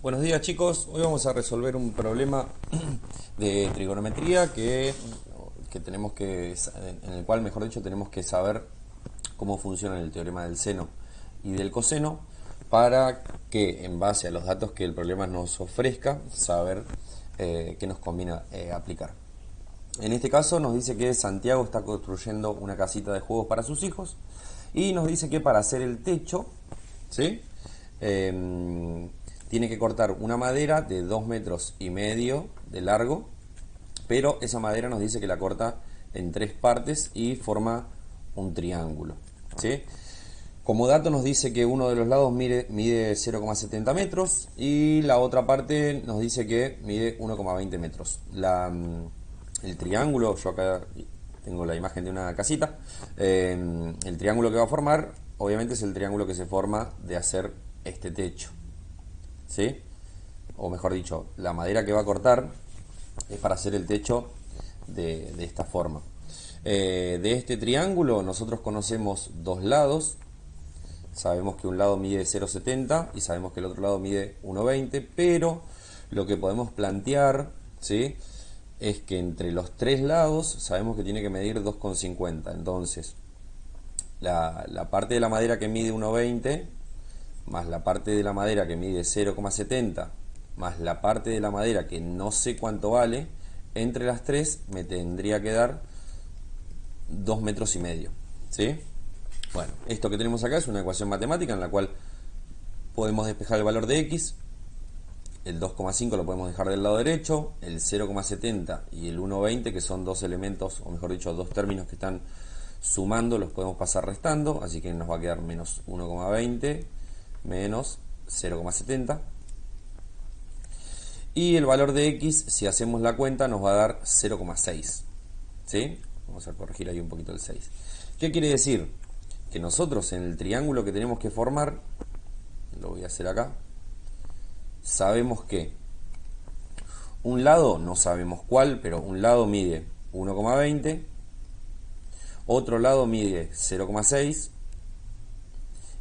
Buenos días chicos, hoy vamos a resolver un problema de trigonometría que tenemos en el cual mejor dicho tenemos que saber cómo funciona el teorema del seno y del coseno para que en base a los datos que el problema nos ofrezca saber qué nos conviene aplicar. En este caso nos dice que Santiago está construyendo una casita de juegos para sus hijos y nos dice que para hacer el techo, ¿sí? Tiene que cortar una madera de 2,5 metros de largo, pero esa madera nos dice que la corta en tres partes y forma un triángulo, ¿sí? Como dato nos dice que uno de los lados mide 0,70 metros y la otra parte nos dice que mide 1,20 metros. El triángulo, yo acá tengo la imagen de una casita, el triángulo que va a formar obviamente es el triángulo que se forma de hacer este techo, ¿sí? O mejor dicho, la madera que va a cortar es para hacer el techo de esta forma. De este triángulo nosotros conocemos dos lados. Sabemos que un lado mide 0,70 y sabemos que el otro lado mide 1,20, pero lo que podemos plantear, ¿sí?, es que entre los tres lados sabemos que tiene que medir 2,50. Entonces, la parte de la madera que mide 1,20 más la parte de la madera que mide 0,70 más la parte de la madera que no sé cuánto vale, entre las tres me tendría que dar 2,5 metros, ¿sí? Bueno, esto que tenemos acá es una ecuación matemática en la cual podemos despejar el valor de x, el 2,5 lo podemos dejar del lado derecho, el 0,70 y el 1,20, que son dos elementos, o mejor dicho, dos términos que están sumando, los podemos pasar restando, así que nos va a quedar menos 1,20 menos 0,70. Y el valor de x, si hacemos la cuenta, nos va a dar 0,6. ¿Sí? Vamos a corregir ahí un poquito el 6. ¿Qué quiere decir? Que nosotros en el triángulo que tenemos que formar, lo voy a hacer acá, sabemos que un lado, no sabemos cuál, pero un lado mide 1,20, otro lado mide 0,6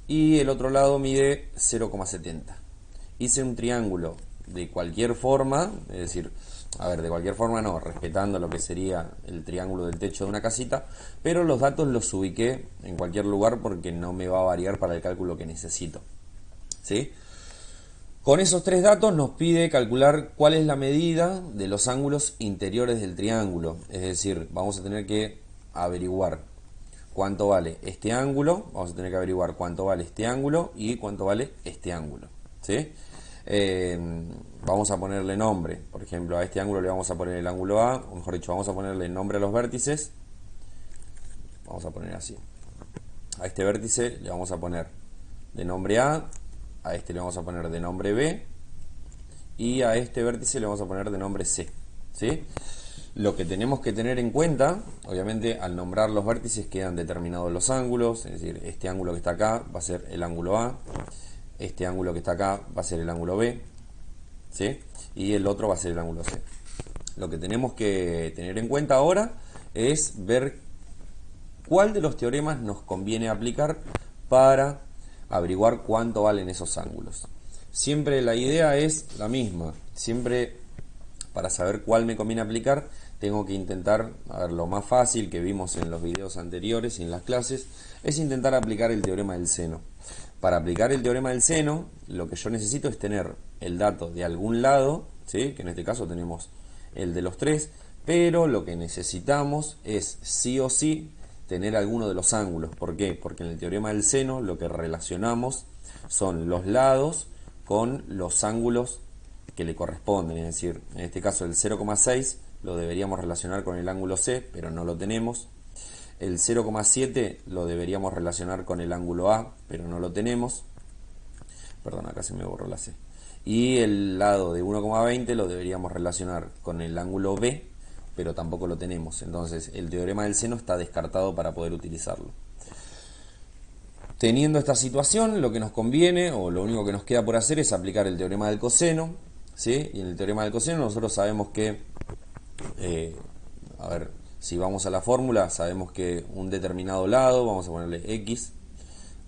y el otro lado mide 0,70. Hice un triángulo de cualquier forma, es decir, a ver, de cualquier forma no, respetando lo que sería el triángulo del techo de una casita, pero los datos los ubiqué en cualquier lugar porque no me va a variar para el cálculo que necesito, ¿sí? Con esos tres datos nos pide calcular cuál es la medida de los ángulos interiores del triángulo, es decir, vamos a tener que averiguar cuánto vale este ángulo, vamos a tener que averiguar cuánto vale este ángulo y cuánto vale este ángulo, ¿sí? Vamos a ponerle nombre, por ejemplo, a este ángulo le vamos a poner el ángulo A, o mejor dicho, vamos a ponerle nombre a los vértices, vamos a poner así. A este vértice le vamos a poner de nombre a este le vamos a poner de nombre B, y a este vértice le vamos a poner de nombre C, ¿sí? Lo que tenemos que tener en cuenta, obviamente al nombrar los vértices quedan determinados los ángulos, es decir, este ángulo que está acá va a ser el ángulo A, este ángulo que está acá va a ser el ángulo B, ¿sí? Y el otro va a ser el ángulo C. Lo que tenemos que tener en cuenta ahora es ver cuál de los teoremas nos conviene aplicar para averiguar cuánto valen esos ángulos. Siempre la idea es la misma, siempre para saber cuál me conviene aplicar tengo que intentar, a ver, lo más fácil que vimos en los videos anteriores y en las clases, es intentar aplicar el teorema del seno. Para aplicar el teorema del seno, lo que yo necesito es tener el dato de algún lado, ¿sí?, que en este caso tenemos el de los tres, pero lo que necesitamos es sí o sí tener alguno de los ángulos. ¿Por qué? Porque en el teorema del seno lo que relacionamos son los lados con los ángulos que le corresponden, es decir, en este caso el 0,6 lo deberíamos relacionar con el ángulo C, pero no lo tenemos. El 0,7 lo deberíamos relacionar con el ángulo A, pero no lo tenemos. Perdón, acá se me borró la C. Y el lado de 1,20 lo deberíamos relacionar con el ángulo B, pero tampoco lo tenemos. Entonces el teorema del seno está descartado para poder utilizarlo. Teniendo esta situación, lo que nos conviene, o lo único que nos queda por hacer, es aplicar el teorema del coseno, ¿sí? Y en el teorema del coseno nosotros sabemos que, a ver, si vamos a la fórmula, sabemos que un determinado lado, vamos a ponerle x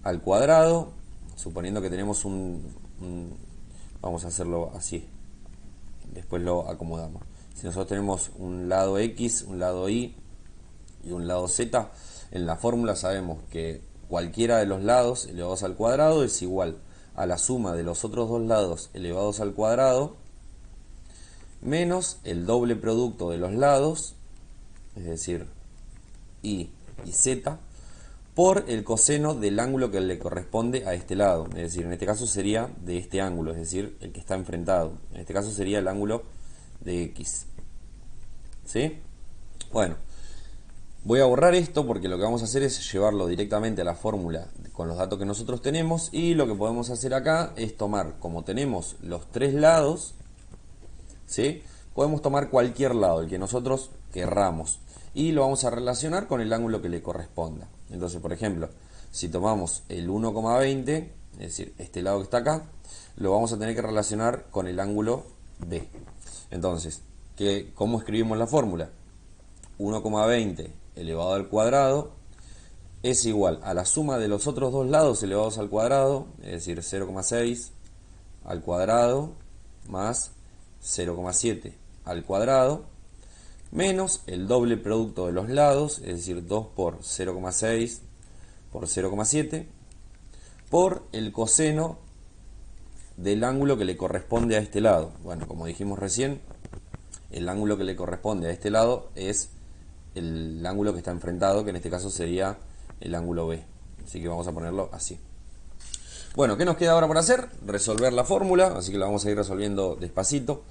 al cuadrado, suponiendo que tenemos vamos a hacerlo así, después lo acomodamos. Si nosotros tenemos un lado X, un lado Y y un lado Z, en la fórmula sabemos que cualquiera de los lados elevados al cuadrado es igual a la suma de los otros dos lados elevados al cuadrado menos el doble producto de los lados, es decir, Y y Z, por el coseno del ángulo que le corresponde a este lado. Es decir, en este caso sería de este ángulo, es decir, el que está enfrentado. En este caso sería el ángulo de X. ¿Sí? Bueno, voy a borrar esto porque lo que vamos a hacer es llevarlo directamente a la fórmula con los datos que nosotros tenemos, y lo que podemos hacer acá es tomar, como tenemos los tres lados, ¿sí? Podemos tomar cualquier lado, el que nosotros querramos, y lo vamos a relacionar con el ángulo que le corresponda. Entonces, por ejemplo, si tomamos el 1,20, es decir, este lado que está acá, lo vamos a tener que relacionar con el ángulo B. Entonces, ¿cómo escribimos la fórmula? 1,20 elevado al cuadrado es igual a la suma de los otros dos lados elevados al cuadrado, es decir, 0,6 al cuadrado más 0,7 al cuadrado, menos el doble producto de los lados, es decir, 2 por 0,6 por 0,7, por el coseno del ángulo que le corresponde a este lado. Bueno, como dijimos recién, el ángulo que le corresponde a este lado es el ángulo que está enfrentado, que en este caso sería el ángulo B. Así que vamos a ponerlo así. Bueno, ¿qué nos queda ahora por hacer? Resolver la fórmula, así que la vamos a ir resolviendo despacito.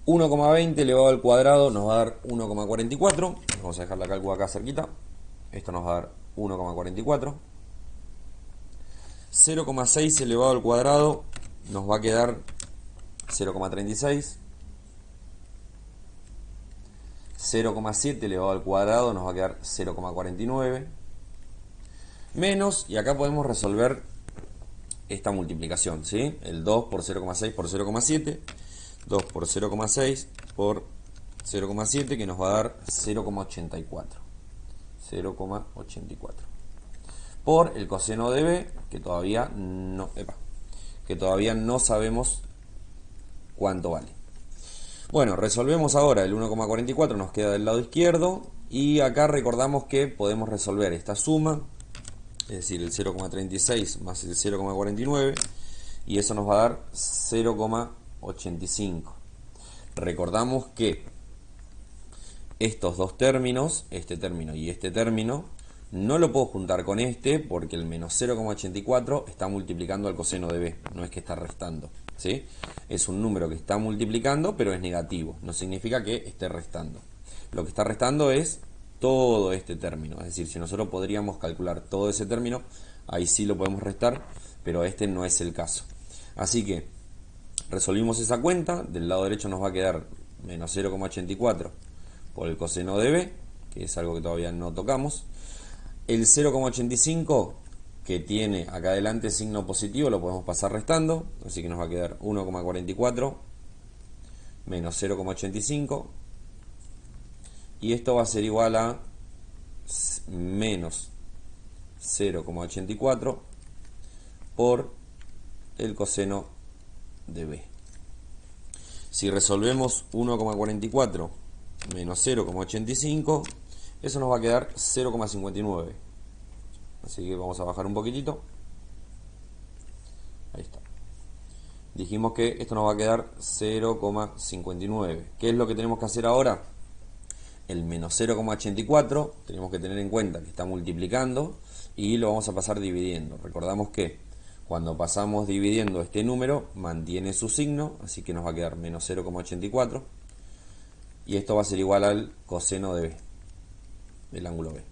1,20 elevado al cuadrado nos va a dar 1,44. Vamos a dejar la cálcula acá cerquita. Esto nos va a dar 1,44. 0,6 elevado al cuadrado nos va a quedar 0,36. 0,7 elevado al cuadrado nos va a quedar 0,49. Menos, y acá podemos resolver esta multiplicación, ¿sí? El 2 por 0,6 por 0,7. 2 por 0,6 por 0,7, que nos va a dar 0,84. 0,84. Por el coseno de B, que todavía no sabemos cuánto vale. Bueno, resolvemos ahora el 1,44, nos queda del lado izquierdo, y acá recordamos que podemos resolver esta suma, es decir, el 0,36 más el 0,49, y eso nos va a dar 0,85. Recordamos que estos dos términos, este término y este término, no lo puedo juntar con este porque el menos 0,84 está multiplicando al coseno de B, no es que está restando, ¿sí? Es un número que está multiplicando, pero es negativo, no significa que esté restando. Lo que está restando es todo este término, es decir, si nosotros podríamos calcular todo ese término, ahí sí lo podemos restar, pero este no es el caso. Así que resolvimos esa cuenta, del lado derecho nos va a quedar menos 0,84 por el coseno de B, que es algo que todavía no tocamos. El 0,85 que tiene acá adelante signo positivo lo podemos pasar restando, así que nos va a quedar 1,44 menos 0,85, y esto va a ser igual a menos 0,84 por el coseno de B. Si resolvemos 1,44 menos 0,85, eso nos va a quedar 0,59. Así que vamos a bajar un poquitito. Ahí está. Dijimos que esto nos va a quedar 0,59. ¿Qué es lo que tenemos que hacer ahora? El menos 0,84 tenemos que tener en cuenta que está multiplicando y lo vamos a pasar dividiendo. Recordamos que cuando pasamos dividiendo este número mantiene su signo, así que nos va a quedar menos 0,84, y esto va a ser igual al coseno de B, del ángulo B.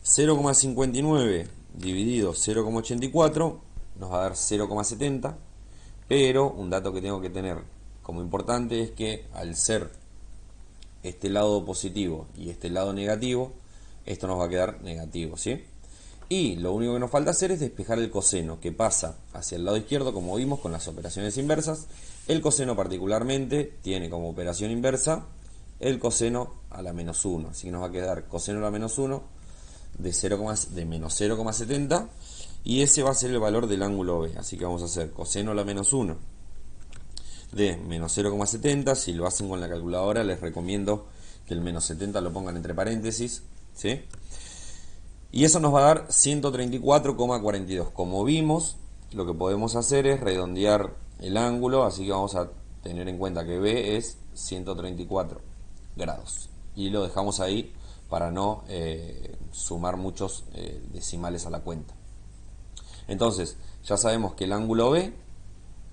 0,59 dividido 0,84 nos va a dar 0,70, pero un dato que tengo que tener como importante es que al ser este lado positivo y este lado negativo, esto nos va a quedar negativo, ¿sí? Y lo único que nos falta hacer es despejar el coseno, que pasa hacia el lado izquierdo, como vimos con las operaciones inversas. El coseno particularmente tiene como operación inversa el coseno a la menos 1, así que nos va a quedar coseno a la menos 1 de menos 0,70, y ese va a ser el valor del ángulo B, así que vamos a hacer coseno a la menos 1 de menos 0,70. Si lo hacen con la calculadora, les recomiendo que el menos 70 lo pongan entre paréntesis, ¿sí? Y eso nos va a dar 134,42. Como vimos, lo que podemos hacer es redondear el ángulo, así que vamos a tener en cuenta que B es 134 grados. Y lo dejamos ahí para no sumar muchos decimales a la cuenta. Entonces, ya sabemos que el ángulo B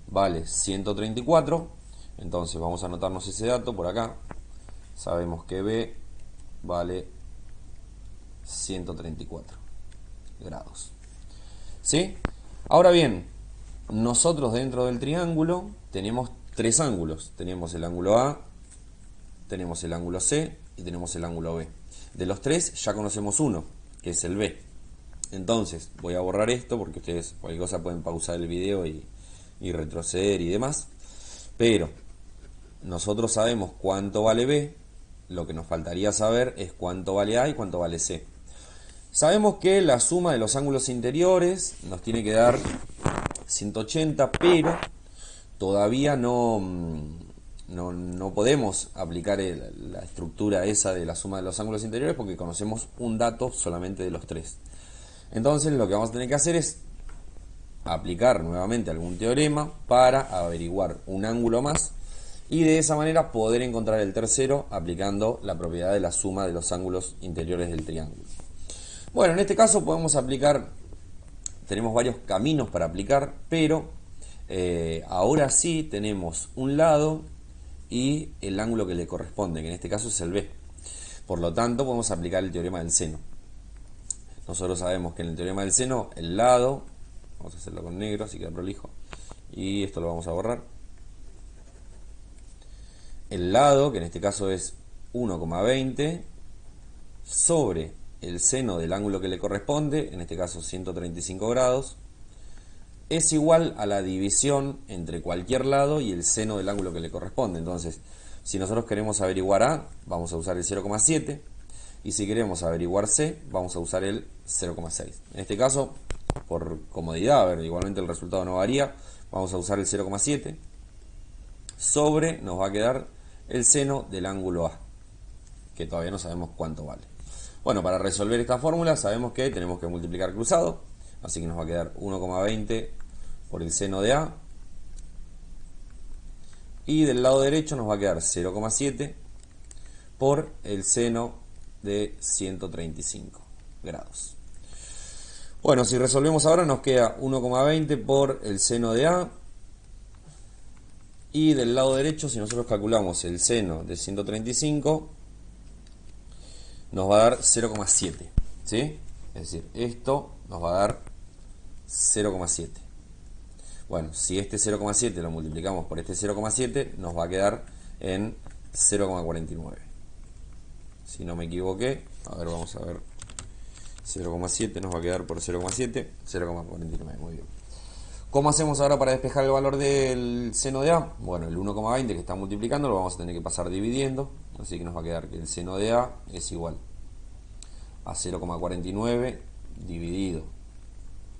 vale 134. Entonces vamos a anotarnos ese dato por acá. Sabemos que B vale 134 grados. ¿Sí? Ahora bien, nosotros dentro del triángulo tenemos tres ángulos. Tenemos el ángulo A, tenemos el ángulo C y tenemos el ángulo B. De los tres ya conocemos uno, que es el B. Entonces voy a borrar esto porque ustedes cualquier cosa pueden pausar el video y retroceder y demás. Pero nosotros sabemos cuánto vale B. Lo que nos faltaría saber es cuánto vale A y cuánto vale C. Sabemos que la suma de los ángulos interiores nos tiene que dar 180, pero todavía no podemos aplicar la estructura esa de la suma de los ángulos interiores porque conocemos un dato solamente de los tres. Entonces lo que vamos a tener que hacer es aplicar nuevamente algún teorema para averiguar un ángulo más y de esa manera poder encontrar el tercero aplicando la propiedad de la suma de los ángulos interiores del triángulo. Bueno, en este caso podemos aplicar, tenemos varios caminos para aplicar, pero ahora sí tenemos un lado y el ángulo que le corresponde, que en este caso es el B. Por lo tanto, podemos aplicar el teorema del seno. Nosotros sabemos que en el teorema del seno, el lado, vamos a hacerlo con negro, así queda prolijo, y esto lo vamos a borrar. El lado, que en este caso es 1,20, sobre el seno del ángulo que le corresponde, en este caso 135 grados, es igual a la división entre cualquier lado y el seno del ángulo que le corresponde. Entonces, si nosotros queremos averiguar A, vamos a usar el 0,7, y si queremos averiguar C, vamos a usar el 0,6. En este caso, por comodidad, igualmente el resultado no varía, vamos a usar el 0,7, sobre nos va a quedar el seno del ángulo A, que todavía no sabemos cuánto vale. Bueno, para resolver esta fórmula sabemos que tenemos que multiplicar cruzado, así que nos va a quedar 1,20 por el seno de A, y del lado derecho nos va a quedar 0,7 por el seno de 135 grados. Bueno, si resolvemos ahora nos queda 1,20 por el seno de A, y del lado derecho, si nosotros calculamos el seno de 135, nos va a dar 0,7, ¿sí? Es decir, esto nos va a dar 0,7. Bueno, si este 0,7 lo multiplicamos por este 0,7, nos va a quedar en 0,49. Si no me equivoqué, a ver, vamos a ver. 0,7 nos va a quedar por 0,7, 0,49, muy bien. ¿Cómo hacemos ahora para despejar el valor del seno de A? Bueno, el 1,20 que está multiplicando lo vamos a tener que pasar dividiendo, así que nos va a quedar que el seno de A es igual a 0,49 dividido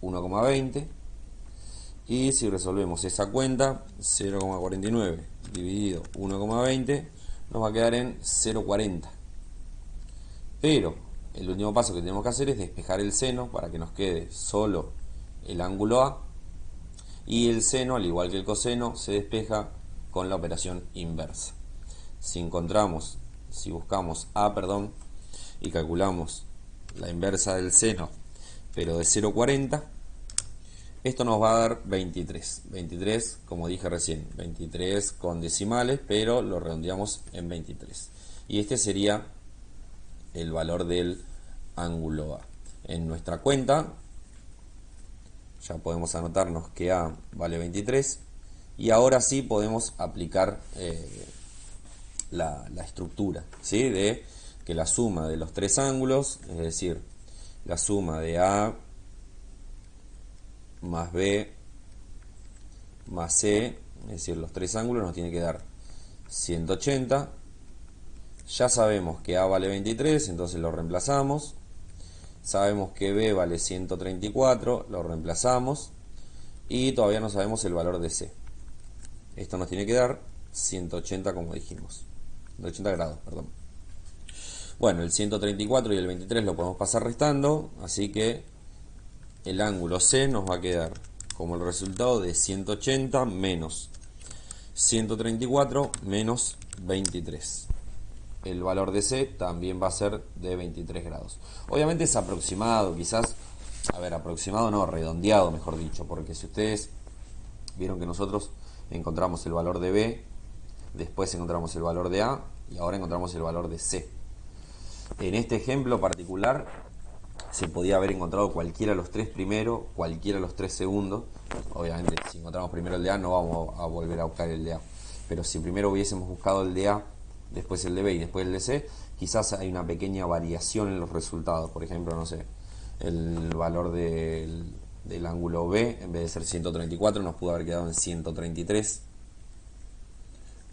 1,20, y si resolvemos esa cuenta, 0,49 dividido 1,20 nos va a quedar en 0,40. Pero el último paso que tenemos que hacer es despejar el seno para que nos quede solo el ángulo A, y el seno, al igual que el coseno, se despeja con la operación inversa. Si buscamos A, y calculamos la inversa del seno, pero de 0,40, esto nos va a dar 23. 23, como dije recién, 23 con decimales, pero lo redondeamos en 23. Y este sería el valor del ángulo A. En nuestra cuenta ya podemos anotarnos que A vale 23, y ahora sí podemos aplicar la estructura, ¿sí? De que la suma de los tres ángulos, es decir, la suma de A más B más C, es decir, los tres ángulos nos tiene que dar 180. Ya sabemos que A vale 23, entonces lo reemplazamos. Sabemos que B vale 134, lo reemplazamos. Y todavía no sabemos el valor de C. Esto nos tiene que dar 180 como dijimos. 180 grados, perdón. Bueno, el 134 y el 23 lo podemos pasar restando, así que el ángulo C nos va a quedar como el resultado de 180 menos 134 menos 23. El valor de C también va a ser de 23 grados. Obviamente es aproximado, quizás, a ver, aproximado no, redondeado mejor dicho, porque si ustedes vieron que nosotros encontramos el valor de B, después encontramos el valor de A y ahora encontramos el valor de C. En este ejemplo particular se podía haber encontrado cualquiera de los tres primero, cualquiera de los tres segundos. Obviamente si encontramos primero el de A no vamos a volver a buscar el de A. Pero si primero hubiésemos buscado el de A, después el de B y después el de C, quizás hay una pequeña variación en los resultados. Por ejemplo, no sé, el valor del ángulo B en vez de ser 134 nos pudo haber quedado en 133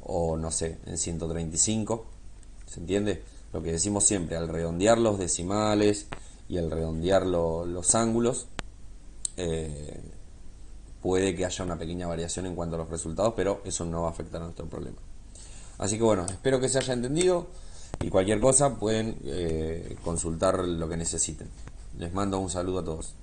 o no sé, en 135. ¿Se entiende? Lo que decimos siempre, al redondear los decimales y al redondear los ángulos, puede que haya una pequeña variación en cuanto a los resultados, pero eso no va a afectar a nuestro problema. Así que bueno, espero que se haya entendido y cualquier cosa pueden consultar lo que necesiten. Les mando un saludo a todos.